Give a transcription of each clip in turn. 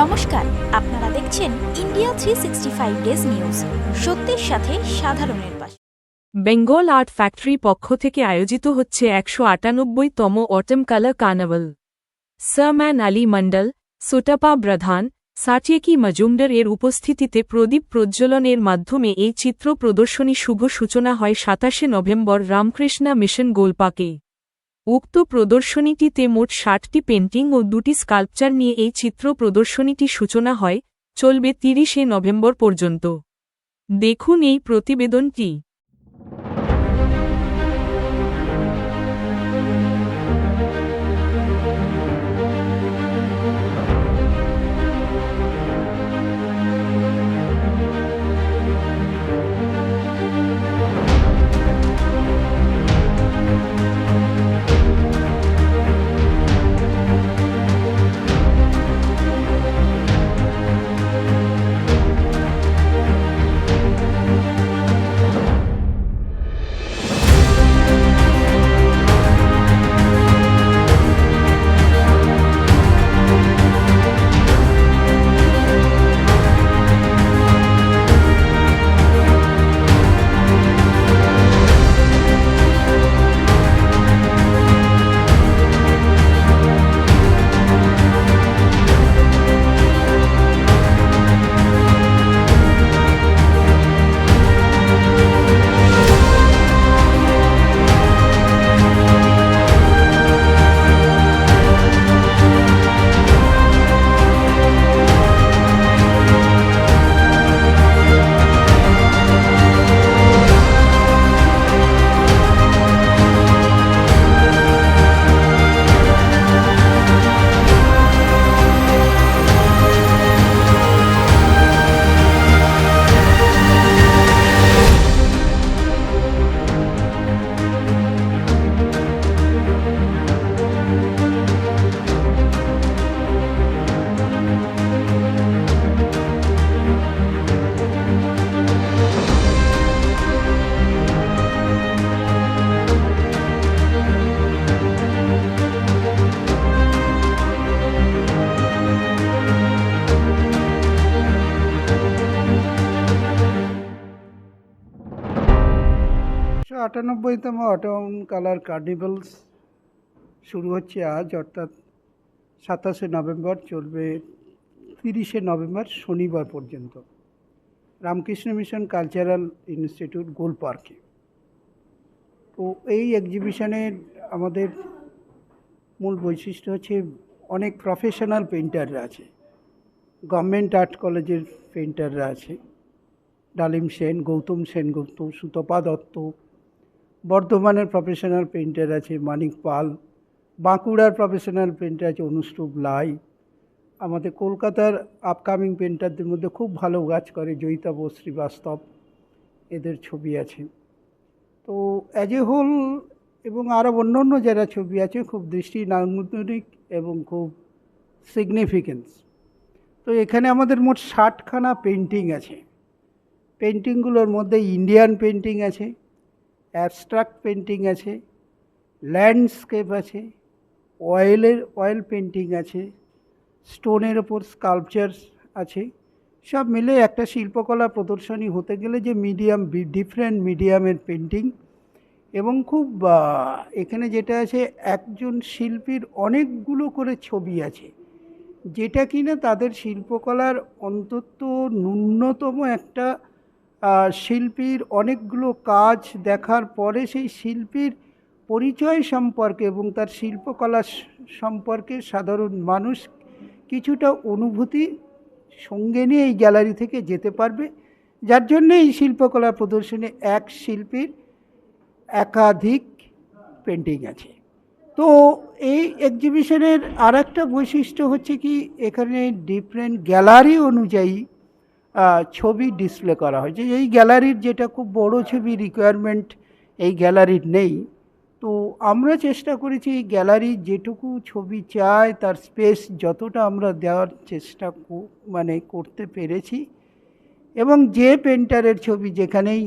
নমস্কার, আপনারা দেখছেন ইন্ডিয়া 365 ডেজ নিউজ, সত্যের সাথে সাধারণের পাশে। বেঙ্গল আর্ট ফ্যাক্টরি পক্ষ থেকে আয়োজিত হচ্ছে 198তম autumn colour carnival. Sarman Ali Mondal, Sutapa Pradhan, Satyaki Majumdar এর উপস্থিতিতে প্রদীপ প্রজ্বলনের মাধ্যমে এই চিত্র প্রদর্শনী শুভ সূচনা হয় 27 নভেম্বর রামকৃষ্ণা মিশন গোলপাকে। উক্ত প্রদর্শনীটিতে মোট 60টি পেন্টিং ও 2টি স্কাল্পচার নিয়ে এই চিত্র প্রদর্শনীটি সূচনা হয়, চলবে 30 নভেম্বর পর্যন্ত। দেখুন এই প্রতিবেদনটি। আটানব্বইতম অটম কালার কার্নিভালস শুরু হচ্ছে আজ, অর্থাৎ 27 নভেম্বর, চলবে 30 নভেম্বর শনিবার পর্যন্ত রামকৃষ্ণ মিশন কালচারাল ইনস্টিটিউট গোল পার্কে। তো এই এক্সিবিশনের আমাদের মূল বৈশিষ্ট্য হচ্ছে অনেক প্রফেশনাল পেইন্টাররা আছে। গভর্নমেন্ট আর্ট কলেজের পেইন্টাররা আছে, ডালিম সেন, গৌতম সেনগুপ্ত, সুতপা দত্ত। বর্ধমানের প্রফেশনাল পেইন্টার আছে মানিক পাল, বাঁকুড়ার প্রফেশনাল পেইন্টার আছে অনুষ্টুপ লাই। আমাদের কলকাতার আপকামিং পেইন্টারদের মধ্যে খুব ভালো কাজ করে জয়িতা বোস শ্রীবাস্তব, এদের ছবি আছে। তো অ্যাজ এ হোল এবং আরও অন্য যারা ছবি আছে খুব দৃষ্টি নান্দনিক এবং খুব সিগনিফিকেন্স। তো এখানে আমাদের মোট 60খানা পেন্টিং আছে। পেন্টিংগুলোর মধ্যে ইন্ডিয়ান পেন্টিং আছে, অ্যাবস্ট্রাক্ট পেন্টিং আছে, ল্যান্ডস্কেপ আছে, অয়েল পেন্টিং আছে, স্টোনের ওপর স্কাল্পচার আছে। সব মিলে একটা শিল্পকলা প্রদর্শনী হতে গেলে যে ডিফারেন্ট মিডিয়ামের পেন্টিং এবং খুব এখানে যেটা আছে, একজন শিল্পীর অনেকগুলো করে ছবি আছে, যেটা কিনা তাদের শিল্পকলার অন্তত ন্যূনতম একটা শিল্পীর অনেকগুলো কাজ দেখার পরে সেই শিল্পীর পরিচয় সম্পর্কে এবং তার শিল্পকলা সম্পর্কে সাধারণ মানুষ কিছুটা অনুভূতি সঙ্গে নিয়ে এই গ্যালারি থেকে যেতে পারবে, যার জন্য এই শিল্পকলা প্রদর্শনে এক শিল্পীর একাধিক পেন্টিং আছে। তো এই এক্সিবিশনের আর একটা বৈশিষ্ট্য হচ্ছে কি, এখানে ডিফারেন্ট গ্যালারি অনুযায়ী ছবি ডিসপ্লে করা হয়েছে। এই গ্যালারির যেটা খুব বড় ছবি রিকোয়ারমেন্ট এই গ্যালারির নেই। তো আমরা চেষ্টা করেছি এই গ্যালারি যেটুকু ছবি চায় তার স্পেস যতটা আমরা দেওয়ার চেষ্টা করতে পেরেছি, এবং যে পেন্টারের ছবি যেখানেই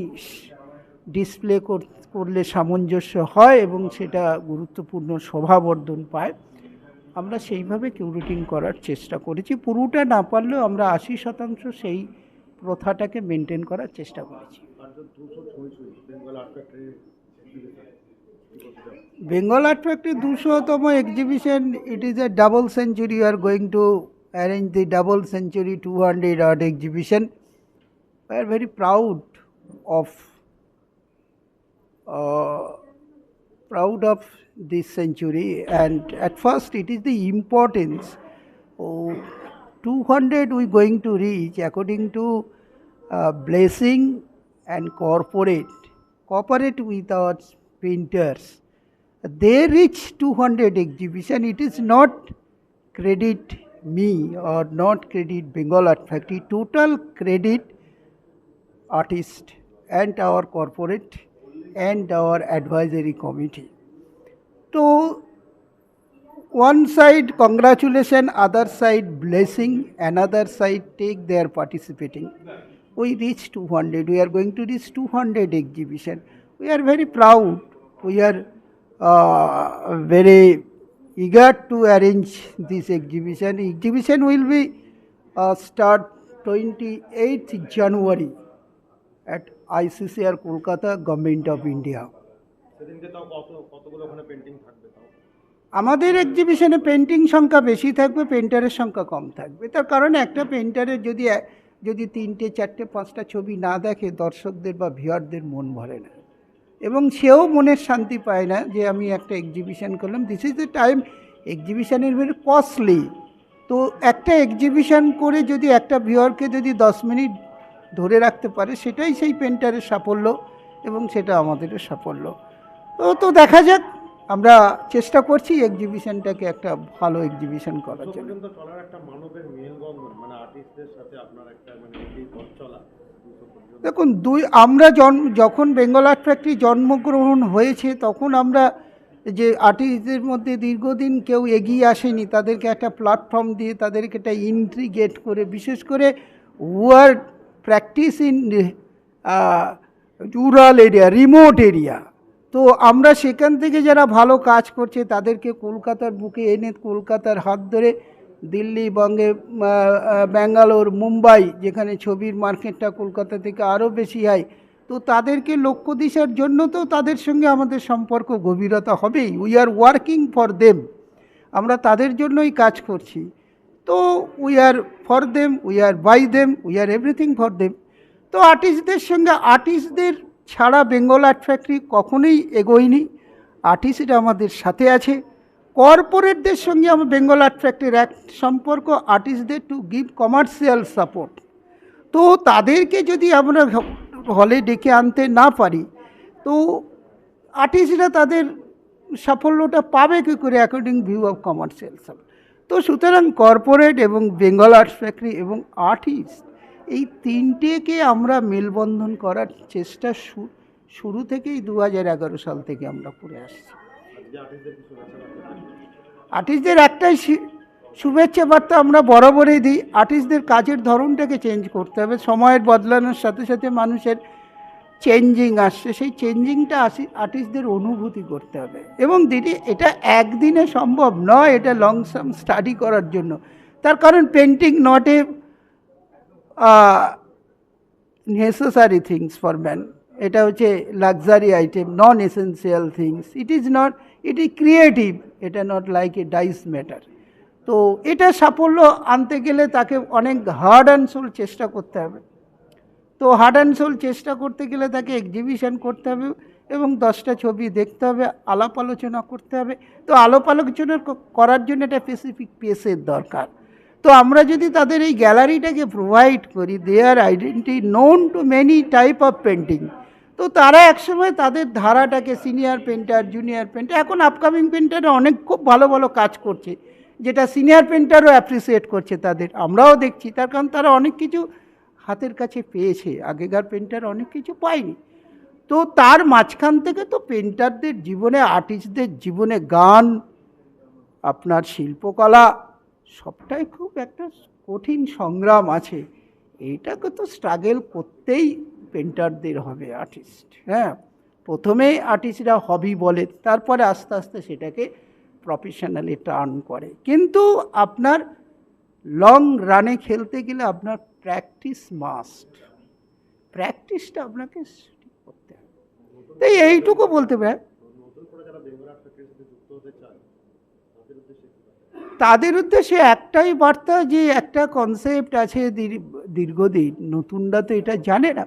ডিসপ্লে করলে সামঞ্জস্য হয় এবং সেটা গুরুত্বপূর্ণ শোভাবর্ধন পায়, আমরা সেইভাবে কিউরেটিং করার চেষ্টা করেছি। পুরোটা না পারলেও আমরা 80% সেই প্রথাটাকে মেনটেন করার চেষ্টা করেছি। বেঙ্গল আর্ট ফ্যাক্টরি 200তম exhibition, it is a double century. You are going to arrange the double century 200 art exhibition. We are very proud of this century, and at first it is the importance. 200 we going to reach according to blessing and cooperate with our painters. They reach 200 exhibition. It is not credit me or not credit Bengal Art Factory. Total credit artist and our corporate and our advisory committee. So one side congratulation, other side blessing, another side take their participating. We reach 200. We are going to reach 200 exhibition. We are very proud. We are very eager to arrange this exhibition. Exhibition will be start 28th January at ICCR Kolkata, Government of India. আমাদের এক্সিবিশনে painting সংখ্যা বেশি থাকবে, পেন্টারের সংখ্যা কম থাকবে। তার কারণ একটা পেন্টারের যদি 3টে 4টে 5টা ছবি না দেখে দর্শকদের বা ভিউয়ারদের মন ভরে না, এবং সেও মনের শান্তি পায় না যে আমি একটা এক্সিবিশন করলাম। This is the time. এক্সিবিশনের ভেরি কস্টলি। তো একটা এক্সিবিশন করে যদি একটা ভিউয়ারকে যদি 10 মিনিট ধরে রাখতে পারে, সেটাই সেই পেন্টারের সাফল্য, এবং সেটা আমাদেরও সাফল্য। তো দেখা যাক, আমরা চেষ্টা করছি এক্সিবিশনটাকে একটা ভালো এক্সিবিশন করার জন্য। দেখুন, আমরা যখন বেঙ্গল আর্ট ফ্যাক্টরি জন্মগ্রহণ হয়েছে, তখন আমরা যে আর্টিস্টদের মধ্যে দীর্ঘদিন কেউ এগিয়ে আসেনি, তাদেরকে একটা প্ল্যাটফর্ম দিয়ে, তাদেরকে একটা ইন্ট্রিগেট করে, বিশেষ করে ward practice in rural area, remote area. তো আমরা সেখান থেকে যারা ভালো কাজ করছে তাদেরকে কলকাতার বুকে এনে, কলকাতার হাত ধরে দিল্লি, বঙ্গে, ব্যাঙ্গালোর, মুম্বাই, যেখানে ছবির মার্কেটটা কলকাতা থেকে আরও বেশি হয়, তো তাদেরকে লক্ষ্য দিশার জন্য তো তাদের সঙ্গে আমাদের সম্পর্ক গভীরতা হবেই। We are working for them, আমরা তাদের জন্যই কাজ করছি। তো we are for them, we are by them, we are everything for them. তো আর্টিস্টদের সঙ্গে, আর্টিস্টদের ছাড়া বেঙ্গল আর্ট ফ্যাক্টরি কখনোই এগোয়নি। আর্টিস্টরা আমাদের সাথে আছে। কর্পোরেটদের সঙ্গে আমার বেঙ্গল আর্ট ফ্যাক্টরির এক সম্পর্ক, আর্টিস্টদের টু গিভ কমার্শিয়াল সাপোর্ট। তো তাদেরকে যদি আমরা হলে ডেকে আনতে না পারি, তো আর্টিস্টরা তাদের সাফল্যটা পাবে কী করে, according view of commercial support. তো সুতরাং কর্পোরেট এবং বেঙ্গল আর্ট ফ্যাক্টরি এবং আর্টিস্ট, এই তিনটেকে আমরা মেলবন্ধন করার চেষ্টা শুরু থেকেই 2011 সাল থেকে আমরা করে আসছি। আর্টিস্টদের একটাই শুভেচ্ছা বার্তা আমরা বরাবরই দিই, আর্টিস্টদের কাজের ধরনটাকে চেঞ্জ করতে হবে। সময়ের বদলানোর সাথে সাথে মানুষের চেঞ্জিং আসছে, সেই চেঞ্জিংটা আর্টিস্টদের অনুভূতি করতে হবে। এবং দিদি, এটা একদিনে সম্ভব নয়, এটা লং টার্ম স্টাডি করার জন্য। তার কারণ painting not a necessary things for man, এটা হচ্ছে luxury item, non essential things. It is creative, এটা not like a dice matter. তো এটা সাফল্য আনতে গেলে তাকে অনেক হার্ড অ্যান্ড সোল চেষ্টা করতে হবে। তো হার্ড অ্যান্ড সোল চেষ্টা করতে গেলে তাকে এক্সিবিশন করতে হবে এবং 10টা ছবি দেখতে হবে, আলাপ আলোচনা করতে হবে। তো আলাপ আলোচনা করার জন্য একটা স্পেসিফিক পেসের দরকার। তো আমরা যদি তাদের এই গ্যালারিটাকে প্রোভাইড করি, they are identity known to many type of painting, তো তারা একসময় তাদের ধারাটাকে সিনিয়র পেন্টার, জুনিয়র পেন্টার, এখন আপকামিং পেন্টাররা অনেক খুব ভালো ভালো কাজ করছে, যেটা সিনিয়র পেন্টারও অ্যাপ্রিসিয়েট করছে তাদের, আমরাও দেখছি। তার কারণ তারা অনেক কিছু হাতের কাছে পেয়েছে, আগেকার পেন্টার অনেক কিছু পায়নি। তো তার মাঝখান থেকে তো পেন্টারদের জীবনে, আর্টিস্টদের জীবনে গান, আপনার শিল্পকলা, সবটাই খুব একটা কঠিন সংগ্রাম আছে। এইটাকে তো স্ট্রাগল করতেই পেন্টারদের হবে, আর্টিস্ট। হ্যাঁ, প্রথমে আর্টিস্টরা হবি বলে, তারপরে আস্তে আস্তে সেটাকে প্রফেশনালি টার্ন করে। কিন্তু আপনার লং রানে খেলতে গেলে আপনার প্র্যাকটিস মাস্ট, প্র্যাকটিসটা আপনাকে করতে হবে। তাই এইটুকু বলতে পারে। তাদের উদ্দেশ্যে একটাই বার্তা, যে একটা কনসেপ্ট আছে দীর্ঘদিন, নতুনরা তো এটা জানে না।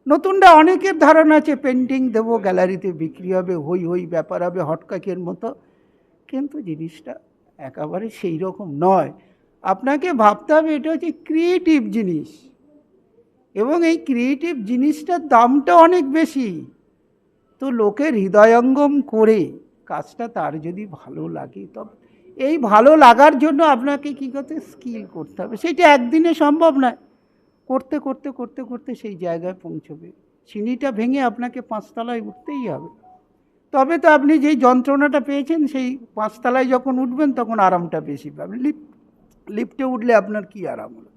নতুনরা অনেকের ধারণা আছে পেন্টিং দেবো, গ্যালারিতে বিক্রি হবে, হই হই ব্যাপার হবে হটকাকের মতো, কিন্তু জিনিসটা একেবারে সেই রকম নয়। আপনাকে ভাবতে হবে এটা হচ্ছে ক্রিয়েটিভ জিনিস, এবং এই ক্রিয়েটিভ জিনিসটার দামটা অনেক বেশি। তো লোকের হৃদয়ঙ্গম করে কাজটা তার যদি ভালো লাগে, তবে এই ভালো লাগার জন্য আপনাকে কী করতে, স্কিল করতে হবে। সেটা একদিনে সম্ভব নয়, করতে করতে করতে করতে সেই জায়গায় পৌঁছবে। সিঁড়িটা ভেঙে আপনাকে 5 তলায় উঠতেই হবে, তবে তো আপনি যেই যন্ত্রণাটা পেয়েছেন সেই 5 তলায় যখন উঠবেন তখন আরামটা বেশি পাবেন। লিফটে উঠলে আপনার কি আরাম হলো?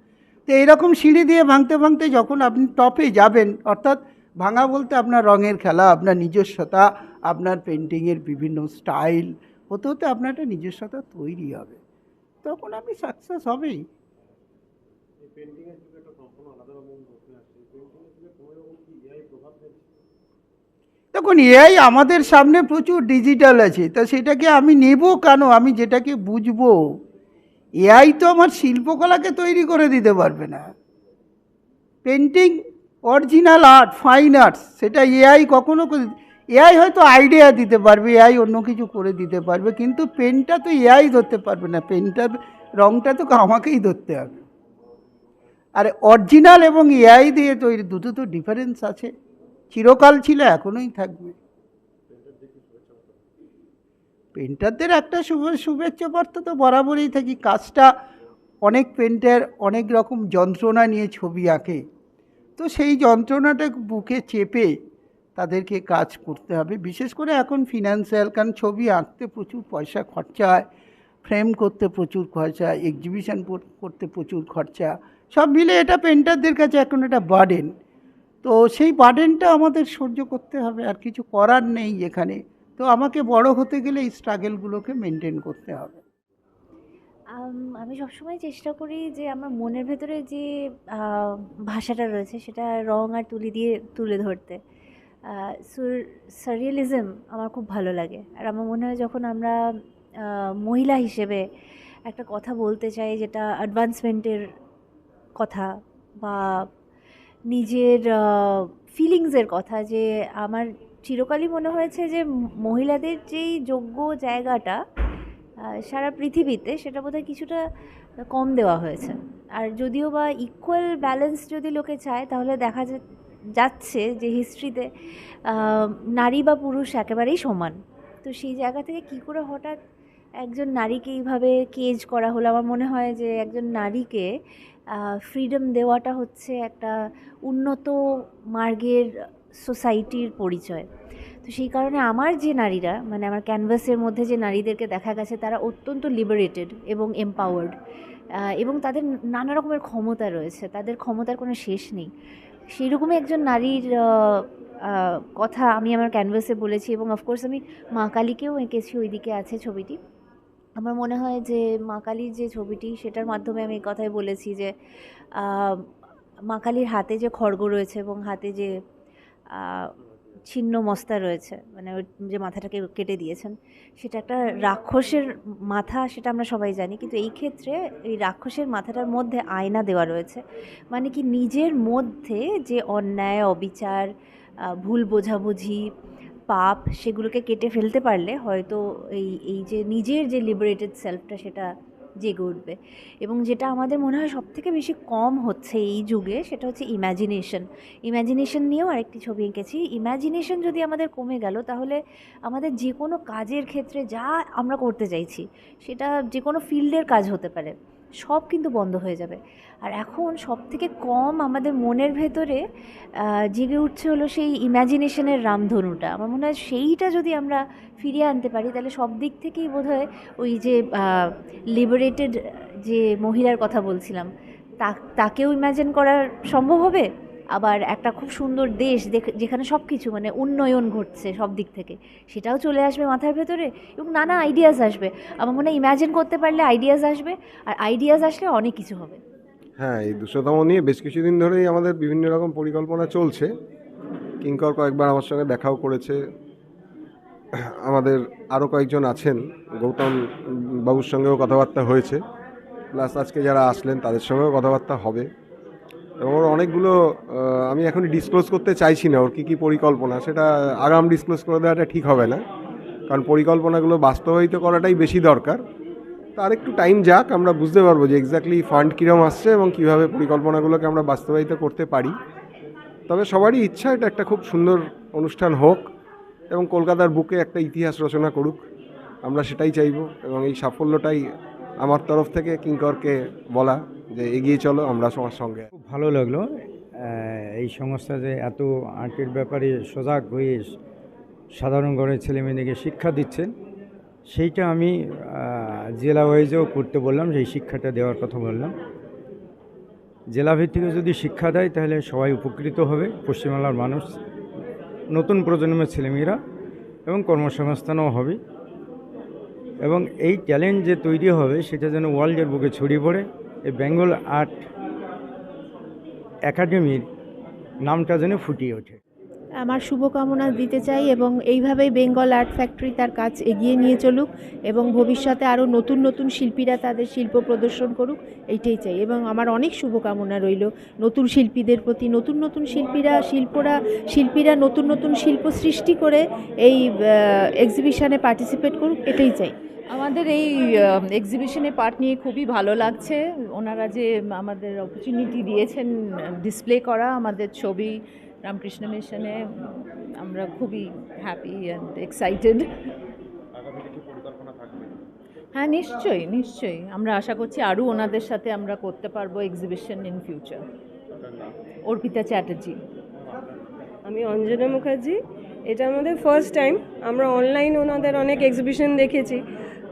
তো এইরকম সিঁড়ি দিয়ে ভাঙতে ভাঙতে যখন আপনি টপে যাবেন, অর্থাৎ ভাঙা বলতে আপনার রঙের খেলা, আপনার নিজস্বতা, আপনার পেন্টিংয়ের বিভিন্ন স্টাইল হতে হতে আপনার একটা নিজস্বতা তৈরি হবে, তখন আপনি সাকসেস হবেই। দেখুন, এআই আমাদের সামনে প্রচুর ডিজিটাল আছে, তা সেটাকে আমি নেব কেন? আমি যেটাকে বুঝবো। এআই তো আমার শিল্পকলাকে তৈরি করে দিতে পারবে না। Painting, original art, fine arts, সেটা এআই কখনো এআই হয়তো আইডিয়া দিতে পারবে, এআই অন্য কিছু করে দিতে পারবে, কিন্তু পেনটা তো এআই ধরতে পারবে না। পেনটার রঙটা তো আমাকেই ধরতে হবে। আর অরিজিনাল এবং এআই দিয়ে তৈরি, দুটো তো ডিফারেন্স আছে, চিরকাল ছিল, এখনোই থাকবে। পেন্টারদের একটা শুভেচ্ছা বার্তা তো বরাবরই থাকি। কাজটা অনেক পেন্টার অনেক রকম যন্ত্রণা নিয়ে ছবি আঁকে, তো সেই যন্ত্রণাটা বুকে চেপে তাদেরকে কাজ করতে হবে। বিশেষ করে এখন ফিনান্সিয়াল, কারণ ছবি আঁকতে প্রচুর পয়সা খরচা হয়, ফ্রেম করতে প্রচুর খরচা, এক্সিবিশন করতে প্রচুর খরচা, সব মিলে এটা পেন্টারদের কাছে এখন একটা বার্ডেন। তো সেই বার্ডেনটা আমাদের সহ্য করতে হবে, আর কিছু করার নেই এখানে। তো আমাকে বড় হতে গেলে এই স্ট্রাগলগুলোকে মেনটেন করতে হবে। আমি সবসময় চেষ্টা করি যে আমার মনের ভেতরে যে ভাষাটা রয়েছে সেটা রং আর তুলি দিয়ে তুলে ধরতে। সারিয়ালিজম আমার খুব ভালো লাগে, আর আমার মনে হয় যখন আমরা মহিলা হিসেবে একটা কথা বলতে চাই যেটা অ্যাডভান্সমেন্টের কথা, বা নিজের ফিলিংসের কথা, যে আমার চিরকালই মনে হয়েছে যে মহিলাদের যেই যোগ্য জায়গাটা সারা পৃথিবীতে, সেটা বোধহয় কিছুটা কম দেওয়া হয়েছে। আর যদিও বা ইকুয়াল ব্যালেন্স যদি লোকে চায়, তাহলে দেখা যাচ্ছে যে হিস্ট্রিতে নারী বা পুরুষ একেবারেই সমান। তো সেই জায়গা থেকে কী করে হঠাৎ একজন নারীকে এইভাবে কেজ করা হলো? আমার মনে হয় যে একজন নারীকে ফ্রিডম দেওয়াটা হচ্ছে একটা উন্নত মার্গের সোসাইটির পরিচয়। তো সেই কারণে আমার যে নারীরা, মানে আমার ক্যানভাসের মধ্যে যে নারীদেরকে দেখা গেছে, তারা অত্যন্ত লিবারেটেড এবং এম্পাওয়ার্ড, এবং তাদের নানা রকমের ক্ষমতা রয়েছে, তাদের ক্ষমতার কোনো শেষ নেই। সেই রকমই একজন নারীর কথা আমি আমার ক্যানভাসে বলেছি, এবং অফকোর্স আমি মা কালীকেও এঁকেছি, ওইদিকে আছে ছবিটি। আমার মনে হয় যে মা কালীর যে ছবিটি, সেটার মাধ্যমে আমি এই কথাই বলেছি যে মা কালীর হাতে যে খড়গ রয়েছে এবং হাতে যে ছিন্ন মস্তা রয়েছে, মানে ওই যে মাথাটাকে কেটে দিয়েছেন, সেটা একটা রাক্ষসের মাথা, সেটা আমরা সবাই জানি। কিন্তু এই ক্ষেত্রে এই রাক্ষসের মাথাটার মধ্যে আয়না দেওয়া রয়েছে, মানে কি নিজের মধ্যে যে অন্যায়, অবিচার, ভুল বোঝাবুঝি, পাপ, সেগুলোকে কেটে ফেলতে পারলে হয়তো এই যে নিজের যে লিবারেটেড সেলফটা, সেটা জেগে উঠবে। এবং যেটা আমাদের মনে হয় সবথেকে বেশি কম হচ্ছে এই যুগে, সেটা হচ্ছে ইম্যাজিনেশন নিয়েও আরেকটি ছবি এঁকেছি। ইম্যাজিনেশন যদি আমাদের কমে গেল, তাহলে আমাদের যে কোনো কাজের ক্ষেত্রে যা আমরা করতে চাইছি, সেটা যে কোনো ফিল্ডের কাজ হতে পারে, সব কিন্তু বন্ধ হয়ে যাবে। আর এখন সবথেকে কম আমাদের মনের ভেতরে জেগে উঠছে হলো সেই ইম্যাজিনেশনের রামধনুটা। আমার মনে হয় সেইটা যদি আমরা ফিরিয়ে আনতে পারি, তাহলে সব দিক থেকেই বোধহয় ওই যে লিবারেটেড যে মহিলার কথা বলছিলাম, তাকেও ইম্যাজিন করা সম্ভব হবে, আবার একটা খুব সুন্দর দেশ যেখানে সব কিছু মানে উন্নয়ন ঘটছে সব দিক থেকে, সেটাও চলে আসবে মাথার ভেতরে, এবং নানা আইডিয়াস আসবে। আমার মনে হয় ইম্যাজিন করতে পারলে আইডিয়াস আসবে, আর আইডিয়াস আসলে অনেক কিছু হবে। হ্যাঁ, এই 200তম নিয়ে বেশ কিছুদিন ধরেই আমাদের বিভিন্ন রকম পরিকল্পনা চলছে। কিঙ্কর কয়েকবার আমার সঙ্গে দেখাও করেছে। আমাদের আরও কয়েকজন আছেন, গৌতম বাবুর সঙ্গেও কথাবার্তা হয়েছে, প্লাস আজকে যারা আসলেন তাদের সঙ্গেও কথাবার্তা হবে। এবং ওর অনেকগুলো আমি এখনই ডিসক্লোজ করতে চাইছি না ওর কী কী পরিকল্পনা, সেটা আগাম ডিসক্লোজ করে দেওয়াটা ঠিক হবে না, কারণ পরিকল্পনাগুলো বাস্তবায়িত করাটাই বেশি দরকার। তার একটু টাইম যাক, আমরা বুঝতে পারবো যে এক্স্যাক্টলি ফান্ড কীরকম আসছে এবং কীভাবে পরিকল্পনাগুলোকে আমরা বাস্তবায়িত করতে পারি। তবে সবারই ইচ্ছা এটা একটা খুব সুন্দর অনুষ্ঠান হোক এবং কলকাতার বুকে একটা ইতিহাস রচনা করুক, আমরা সেটাই চাইব। এবং এই সাফল্যটাই আমার তরফ থেকে কিঙ্করকে বলা যে এগিয়ে চলো, আমরা সবার সঙ্গে। খুব ভালো লাগলো এই সংস্থা যে এত আর্টের ব্যাপারে সজাগ হয়ে সাধারণ ঘরের ছেলেমেয়েদেরকে শিক্ষা দিচ্ছেন, সেইটা আমি জেলা ওয়াইজেও করতে বললাম, সেই শিক্ষাটা দেওয়ার কথা বললাম। জেলা ভিত্তিকে যদি শিক্ষা দেয় তাহলে সবাই উপকৃত হবে, পশ্চিমবাংলার মানুষ, নতুন প্রজন্মের ছেলেমেয়েরা, এবং কর্মসংস্থানও হবে। এবং এই ট্যালেন্ট যে তৈরি হবে সেটা যেন ওয়ার্ল্ডের বুকে ছড়িয়ে পড়ে, এই বেঙ্গল আর্ট একাডেমির নামটা যেন ফুটিয়ে ওঠে। আমার শুভকামনা দিতে চাই, এবং এইভাবেই বেঙ্গল আর্ট ফ্যাক্টরি তার কাজ এগিয়ে নিয়ে চলুক, এবং ভবিষ্যতে আরও নতুন নতুন শিল্পীরা তাদের শিল্প প্রদর্শন করুক, এইটাই চাই। এবং আমার অনেক শুভকামনা রইল নতুন শিল্পীদের প্রতি, নতুন নতুন শিল্পীরা নতুন নতুন শিল্প সৃষ্টি করে এই এক্সিবিশনে পার্টিসিপেট করুক, এটাই চাই। আমাদের এই এক্সিবিশনে পার্ট নিয়ে খুবই ভালো লাগছে। ওনারা যে আমাদের অপরচুনিটি দিয়েছেন ডিসপ্লে করা আমাদের ছবি রামকৃষ্ণ মিশনে, আমরা খুবই হ্যাপি অ্যান্ড এক্সাইটেড। হ্যাঁ, নিশ্চয়ই নিশ্চয়ই, আমরা আশা করছি আরও ওনাদের সাথে আমরা করতে পারবো exhibition in future. Arpita Chatterjee. আমি অঞ্জনা মুখার্জি। এটা আমাদের ফার্স্ট টাইম। আমরা অনলাইন ওনাদের অনেক এক্সিবিশন দেখেছি,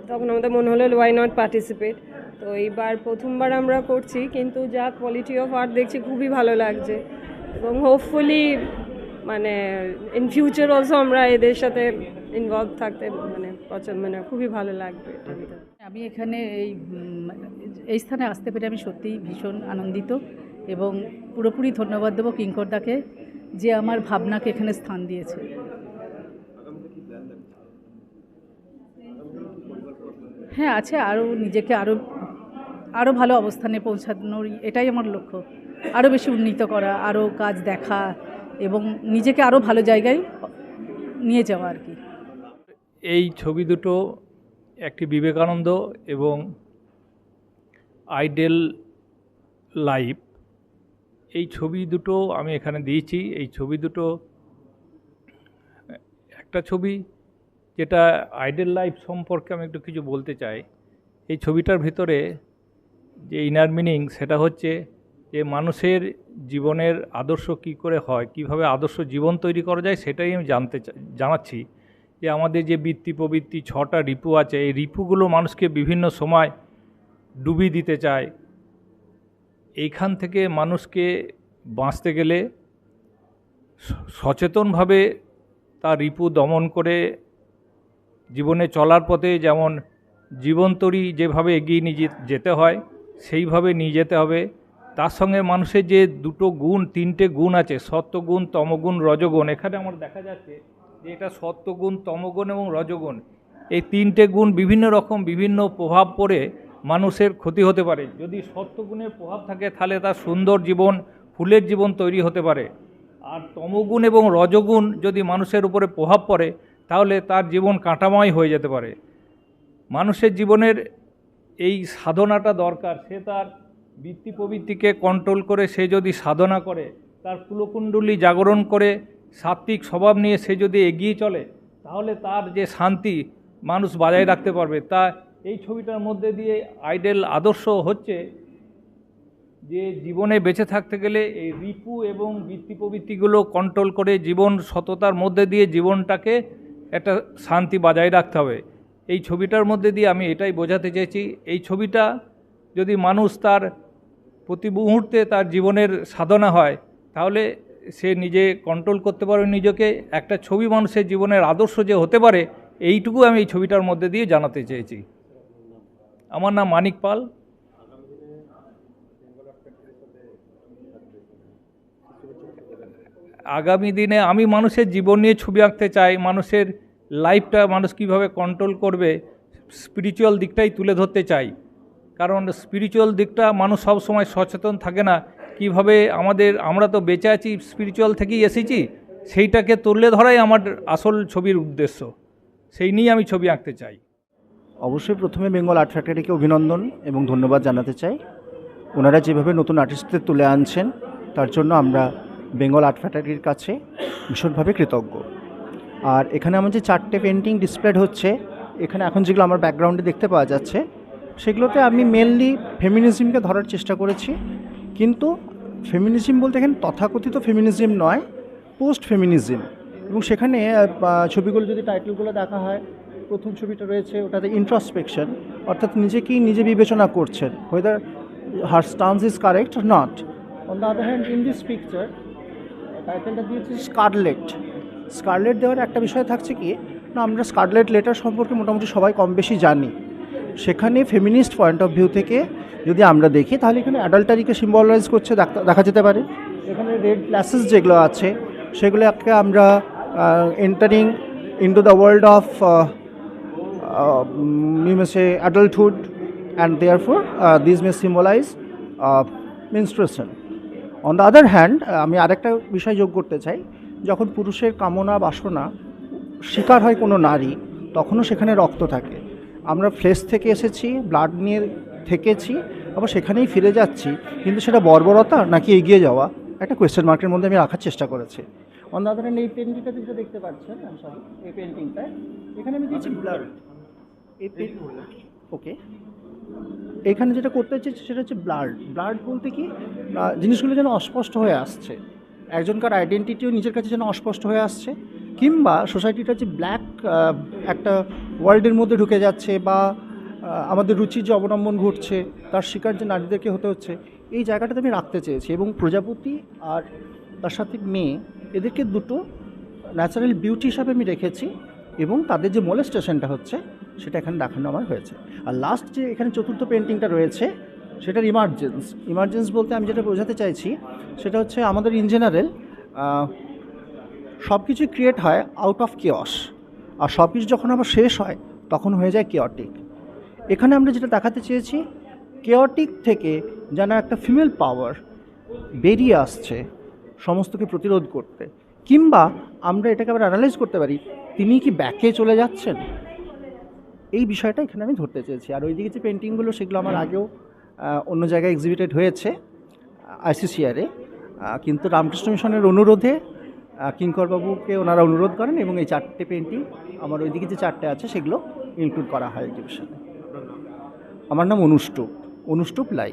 তখন আমাদের মনে হলো ওয়াই নট পার্টিসিপেট। তো এইবার প্রথমবার আমরা করছি, কিন্তু যা কোয়ালিটি অফ আর্ট দেখছি খুবই ভালো লাগছে, এবং হোপফুলি মানে ইন ফিউচার অলসো আমরা এদের সাথে ইনভলভ থাকতে মানে খুবই ভালো লাগবে এটার ভিতরে। আমি এখানে এই স্থানে আসতে পেরে আমি সত্যিই ভীষণ আনন্দিত, এবং পুরোপুরি ধন্যবাদ দেবো কিঙ্করদাকে যে আমার ভাবনাকে এখানে স্থান দিয়েছে। হ্যাঁ আছে, আরও নিজেকে আরও ভালো অবস্থানে পৌঁছানোর এটাই আমার লক্ষ্য, আরও বেশি উন্নীত করা, আরও কাজ দেখা, এবং নিজেকে আরও ভালো জায়গায় নিয়ে যাওয়া আর কি। এই ছবি দুটো একটি বিবেকানন্দ এবং আইডেল লাইফ, এই ছবি দুটো আমি এখানে দিয়েছি। এই ছবি দুটো, একটা ছবি যেটা আইডেল লাইফ সম্পর্কে আমি একটু কিছু বলতে চাই। এই ছবিটার ভিতরে যে ইনার মিনিং, সেটা হচ্ছে যে মানুষের জীবনের আদর্শ কী করে হয়, কিভাবে আদর্শ জীবন তৈরি করা যায়, সেটাই আমি জানাচ্ছি। যে আমাদের যে বৃত্তি প্রবৃত্তি 6টা রিপু আছে, এই রিপুগুলো মানুষকে বিভিন্ন সময় ডুবিয়ে দিতে চায়। এইখান থেকে মানুষকে বাঁচতে গেলে সচেতনভাবে তার রিপু দমন করে জীবনে চলার পথে যেমন জীবনতরী যেভাবে এগিয়ে নিয়ে যেতে হয় সেইভাবে নিয়ে যেতে হবে। তার সঙ্গে মানুষের যে দুটো গুণ, 3টে গুণ আছে, সত্ত্বগুণ, তমগুণ, রজগুণ। এখানে আমার দেখা যাচ্ছে যে এটা সত্ত্বগুণ, তমগুণ এবং রজগুণ, এই 3টে গুণ বিভিন্ন রকম বিভিন্ন প্রভাব পড়ে মানুষের ক্ষতি হতে পারে। যদি সত্ত্বগুণের প্রভাব থাকে তাহলে তার সুন্দর জীবন, ফুলের জীবন তৈরি হতে পারে। আর তমগুণ এবং রজগুণ যদি মানুষের উপরে প্রভাব পড়ে তাহলে তার জীবন কাঁটাময় হয়ে যেতে পারে। মানুষের জীবনের এই সাধনাটা দরকার। সে তার বৃত্তি প্রবৃত্তিকে কন্ট্রোল করে সে যদি সাধনা করে, তার কুলকুণ্ডলী জাগরণ করে সাত্ত্বিক স্বভাব নিয়ে সে যদি এগিয়ে চলে, তাহলে তার যে শান্তি মানুষ বজায় রাখতে পারবে। তা এই ছবিটার মধ্যে দিয়ে আইডেল আদর্শ হচ্ছে যে জীবনে বেঁচে থাকতে গেলে এই রিপু এবং বৃত্তি প্রবৃত্তিগুলো কন্ট্রোল করে জীবন সততার মধ্যে দিয়ে জীবনটাকে একটা শান্তি বজায় রাখতে হবে। এই ছবিটার মধ্যে দিয়ে আমি এটাই বোঝাতে চেয়েছি। এই ছবিটা যদি মানুষ তার প্রতি মুহূর্তে তার জীবনের সাধনা হয়, তাহলে সে নিজে কন্ট্রোল করতে পারবে নিজেকে। একটা ছবি মানুষের জীবনের আদর্শ যে হতে পারে, এইটুকু আমি এই ছবিটার মধ্যে দিয়ে জানাতে চেয়েছি। আমার নাম মানিক পাল। আগামী দিনে আমি মানুষের জীবন নিয়ে ছবি আঁকতে চাই, মানুষের লাইফটা মানুষ কীভাবে কন্ট্রোল করবে, স্পিরিচুয়াল দিকটাই তুলে ধরতে চাই। কারণ স্পিরিচুয়াল দিকটা মানুষ সব সময় সচেতন থাকে না, কিভাবে আমরা তো বেঁচে আছি স্পিরিচুয়াল থেকেই এসেছি, সেইটাকে তুলে ধরাই আমার আসল ছবির উদ্দেশ্য। সেই নিয়ে আমি ছবি আঁকতে চাই। অবশ্যই প্রথমে বেঙ্গল আর্ট ফ্যাক্টরিকে অভিনন্দন এবং ধন্যবাদ জানাতে চাই। ওনারা যেভাবে নতুন আর্টিস্টদের তুলে আনছেন তার জন্য আমরা বেঙ্গল আর্ট ফ্যাক্টরির কাছে ভীষণভাবে কৃতজ্ঞ। আর এখানে আমার যে 4টে পেন্টিং ডিসপ্লেড হচ্ছে, এখানে এখন যেগুলো আমার ব্যাকগ্রাউন্ডে দেখতে পাওয়া যাচ্ছে, সেগুলোতে আমি মেনলি ফেমিনিজমকে ধরার চেষ্টা করেছি। কিন্তু ফেমিনিজম বলতে এখানে তথাকথিত ফেমিনিজম নয়, পোস্ট ফেমিনিজম। এবং সেখানে ছবিগুলো যদি টাইটেলগুলো দেখা হয়, প্রথম ছবিটা রয়েছে ওটাতে ইন্ট্রোস্পেকশন, অর্থাৎ নিজেকেই নিজে বিবেচনা করছেন, whether her stance is correct or not. On the other hand, in this picture, টাইটেলটা দিয়েছে স্কারলেট। স্কারলেট দেওয়ার একটা বিষয় থাকছে কি না, আমরা স্কারলেট লেটার সম্পর্কে মোটামুটি সবাই কম বেশি জানি। সেখানে ফেমিনিস্ট পয়েন্ট অফ ভিউ থেকে যদি আমরা দেখি, তাহলে এখানে অ্যাডাল্টারিকে সিম্বলাইজ করছে দেখা যেতে পারে। এখানে রেড গ্লাসেস যেগুলো আছে, সেগুলোকে আমরা entering into the world of you may say adulthood, and therefore these may symbolize menstruation. On the other hand, আমি আরেকটা বিষয় যোগ করতে চাই, যখন পুরুষের কামনা বাসনা শিকার হয় কোনো নারী, তখনও সেখানে রক্ত থাকে। আমরা ফ্লেশ থেকে এসেছি, ব্লাড নিয়ে থেকেছি, আবার সেখানেই ফিরে যাচ্ছি, কিন্তু সেটা বর্বরতা নাকি এগিয়ে যাওয়া, একটা কোয়েশ্চেন মার্কের মধ্যে আমি রাখার চেষ্টা করেছি। অন দ্য আদার হ্যান্ড, এই পেন্টিংটা যেটা দেখতে পাচ্ছেন, সরি, এই পেন্টিংটায় এখানে আমি দিয়েছি ব্লাড। ওকে, এখানে যেটা করতে চাইছি সেটা হচ্ছে ব্লাড বলতে কি, জিনিসগুলো যেন অস্পষ্ট হয়ে আসছে, একজনকার আইডেন্টিটিও নিজের কাছে যেন অস্পষ্ট হয়ে আসছে, কিংবা সোসাইটিটা যে ব্ল্যাক একটা ওয়ার্ল্ডের মধ্যে ঢুকে যাচ্ছে, বা আমাদের রুচির যে অবলম্বন ঘটছে, তার শিকার যে নারীদেরকে হতে হচ্ছে, এই জায়গাটাতে আমি রাখতে চেয়েছি। এবং প্রজাপতি আর তার সাথে মেয়ে, এদেরকে দুটো ন্যাচারাল বিউটি হিসাবে আমি রেখেছি, এবং তাদের যে মোলেস্টেশনটা হচ্ছে সেটা এখানে দেখানো আমার হয়েছে। আর লাস্ট যে এখানে চতুর্থ পেন্টিংটা রয়েছে, সেটার ইমার্জেন্স বলতে আমি যেটা বোঝাতে চাইছি সেটা হচ্ছে, আমাদের ইন জেনারেল সব কিছুই ক্রিয়েট হয় আউট অফ কেয়স, আর সব কিছু যখন আবার শেষ হয় তখন হয়ে যায় কেয়টিক। এখানে আমরা যেটা দেখাতে চেয়েছি, কেয়টিক থেকে যেন একটা ফিমেল পাওয়ার বেরিয়ে আসছে সমস্তকে প্রতিরোধ করতে, কিংবা আমরা এটাকে আবার অ্যানালাইজ করতে পারি, তিনি কি ব্যাকে চলে যাচ্ছেন, এই বিষয়টা এখানে আমি ধরতে চেয়েছি। আর ওইদিকে যে পেন্টিংগুলো, সেগুলো আমার আগেও অন্য জায়গায় এক্সিবিটেড হয়েছে ICCR-এ, কিন্তু রামকৃষ্ণ মিশনের অনুরোধে কিঙ্করবাবুকে ওনারা অনুরোধ করেন, এবং এই 4টে পেন্টিং আমার ওইদিকে যে 4টে আছে সেগুলো ইনক্লুড করা হয় এক্সিবিশনে। আমার নাম অনুষ্টুপ লাই।